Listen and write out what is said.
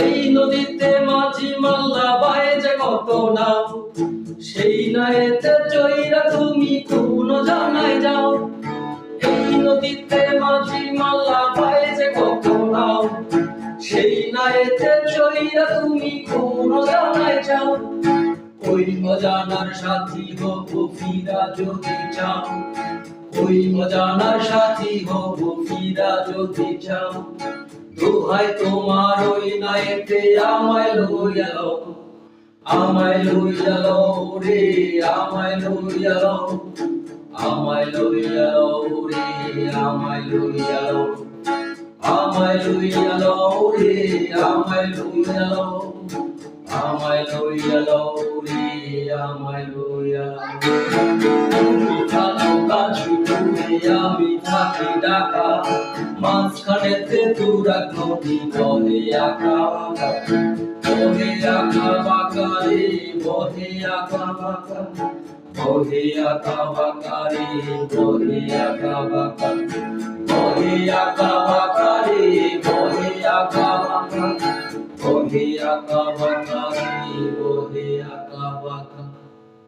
এই নদীতে মাঝি মাল্লা বায়ে যে কত নাও, সেই নায়েতে চইরা তুমি কোন জানাই যাও। এই নদীতে মাঝি মাল্লা বায়ে যে কত নাও, সেই নায়েতে চইরা তুমি কোন জানাই যাও। ওই অজানার সাথী হব ফিরা যদি চাও, ওই অজানার সাথী হব ফিরা যদি চাও। দোহাই তোমার ওই নায়েতে আমায় লইয়া লও, আমায় লইয়া লও রে, আমায় লইয়া লও, আমায় লইয়া লও রে, আমায় লইয়া লও, আমায় লইয়া লও রে, আমায় লইয়া লও, আমায় লইয়া লও রে, আমায় লইয়া আমি থাকি ঢাকা, মাঝখানেতে তুরাগ নদী বহে আঁকা বাঁকা, বহে আঁকা বাঁকা রে, বহে আঁকা বাঁকা, বহে আঁকা বাঁকা রে, বহে আঁকা বাঁকা, বহে আঁকা বাঁকা রে, বহে আঁকা বাঁকা, বহে আঁকা বাঁকা রে, বহে আঁকা